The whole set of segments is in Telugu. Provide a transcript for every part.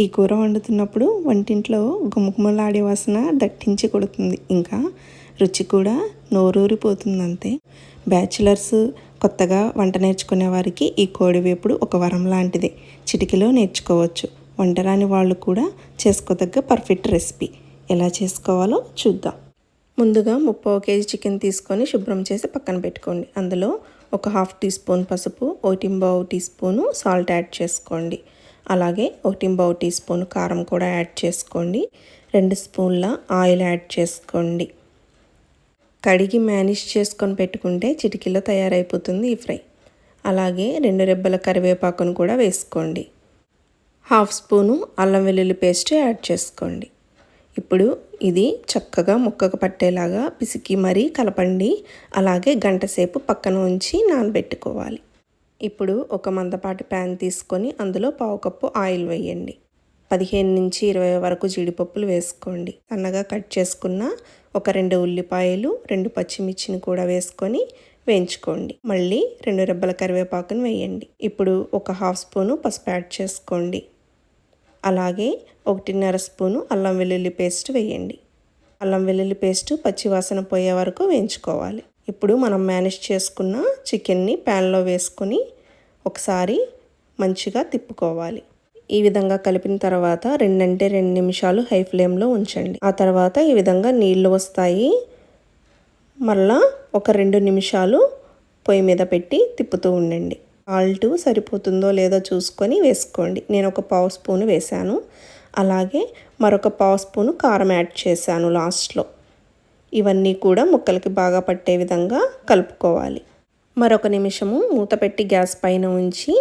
ఈ కూర వండుతున్నప్పుడు వంటింట్లో గుమగుమలాడే వాసన దట్టించి కొడుతుంది. ఇంకా రుచి కూడా నోరూరిపోతుంది అంతే. బ్యాచిలర్స్, కొత్తగా వంట నేర్చుకునే వారికి ఈ కోడివేపుడు ఒక వరం లాంటిదే. చిటికెలో నేర్చుకోవచ్చు. వంట రాని వాళ్ళు కూడా చేసుకోదగ్గ పర్ఫెక్ట్ రెసిపీ. ఎలా చేసుకోవాలో చూద్దాం. ముందుగా 3/4 కేజీ చికెన్ తీసుకొని శుభ్రం చేసి పక్కన పెట్టుకోండి. అందులో ఒక 1/2 టీ స్పూన్ పసుపు, 1/4 టీ స్పూను సాల్ట్ యాడ్ చేసుకోండి. అలాగే 1/4 టీ స్పూన్ కారం కూడా యాడ్ చేసుకోండి. 2 స్పూన్ల ఆయిల్ యాడ్ చేసుకోండి. కడిగి మేనేజ్ చేసుకొని పెట్టుకుంటే చిటికీలో తయారైపోతుంది ఈ ఫ్రై. అలాగే 2 రెబ్బల కరివేపాకును కూడా వేసుకోండి. 1/2 స్పూను అల్లం వెల్లుల్లి పేస్ట్ యాడ్ చేసుకోండి. ఇప్పుడు ఇది చక్కగా ముక్కకు పట్టేలాగా పిసికి మరీ కలపండి. అలాగే గంట సేపు పక్కన ఉంచి నానబెట్టుకోవాలి. ఇప్పుడు ఒక మందపాటి ప్యాన్ తీసుకొని అందులో 1/4 కప్పు ఆయిల్ వేయండి. 15 నుంచి 20 వరకు జీడిపప్పులు వేసుకోండి. సన్నగా కట్ చేసుకున్న ఒక 2 ఉల్లిపాయలు, 2 పచ్చిమిర్చిని కూడా వేసుకొని వేయించుకోండి. మళ్ళీ 2 రెబ్బల కరివేపాకును వేయండి. ఇప్పుడు ఒక 1/2 స్పూను పసుపు యాడ్ చేసుకోండి. అలాగే 1.5 స్పూను అల్లం వెల్లుల్లి పేస్ట్ వేయండి. అల్లం వెల్లుల్లి పేస్ట్ పచ్చివాసన పోయే వరకు వేయించుకోవాలి. ఇప్పుడు మనం మేనేజ్ చేసుకున్న చికెన్ని ప్యాన్లో వేసుకొని ఒకసారి మంచిగా తిప్పుకోవాలి. ఈ విధంగా కలిపిన తర్వాత 2 నిమిషాలు హై ఫ్లేమ్లో ఉంచండి. ఆ తర్వాత ఈ విధంగా నీళ్లు వస్తాయి. మళ్ళా ఒక 2 నిమిషాలు పొయ్యి మీద పెట్టి తిప్పుతూ ఉండండి. సాల్ట్ సరిపోతుందో లేదో చూసుకొని వేసుకోండి. నేను ఒక 1/2 స్పూను వేసాను. అలాగే మరొక 1/2 స్పూను కారం యాడ్ చేశాను లాస్ట్లో. ఇవన్నీ కూడా ముక్కలకి బాగా పట్టే విధంగా కలుపుకోవాలి. మరొక నిమిషము మూత పెట్టి గ్యాస్ పైన ఉంచి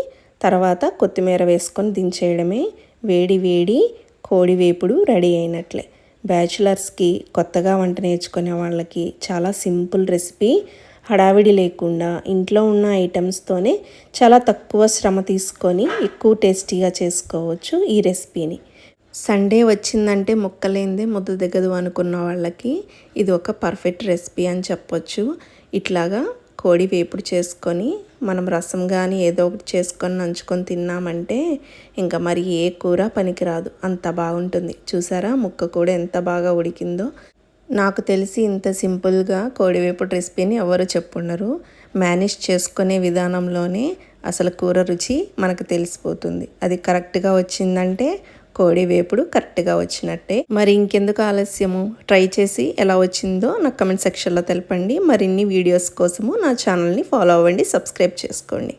తర్వాత కొత్తిమీర వేసుకొని దించేయడమే. వేడి వేడి కోడివేపుడు రెడీ అయినట్లే. బ్యాచులర్స్కి, కొత్తగా వంట నేర్చుకునే వాళ్ళకి చాలా సింపుల్ రెసిపీ. హడావిడి లేకుండా ఇంట్లో ఉన్న ఐటమ్స్తోనే చాలా తక్కువ శ్రమ తీసుకొని ఎక్కువ టేస్టీగా చేసుకోవచ్చు ఈ రెసిపీని. సండే వచ్చిందంటే ముక్కలేందే ముద్ద దిగదు అనుకున్న వాళ్ళకి ఇది ఒక పర్ఫెక్ట్ రెసిపీ అని చెప్పొచ్చు. ఇట్లాగా కోడి వేపుడు చేసుకొని మనం రసం కానీ ఏదో ఒకటి చేసుకొని నంచుకొని తిన్నామంటే ఇంకా మరి ఏ కూర పనికిరాదు, అంత బాగుంటుంది. చూసారా ముక్క కూడా ఎంత బాగా ఉడికిందో. నాకు తెలిసి ఇంత సింపుల్గా కోడివేపుడు రెసిపీని ఎవరు చెప్పుండరు. మేనేజ్ చేసుకునే విధానంలోనే అసలు కూర రుచి మనకు తెలిసిపోతుంది. అది కరెక్ట్గా వచ్చిందంటే కోడివేపుడు కరెక్ట్గా వచ్చినట్టే. మరి ఇంకెందుకు ఆలస్యము, ట్రై చేసి ఎలా వచ్చిందో నాకు కమెంట్ సెక్షన్లో తెలపండి. మరిన్ని వీడియోస్ కోసము నా ఛానల్ని ఫాలో అవ్వండి, సబ్స్క్రైబ్ చేసుకోండి.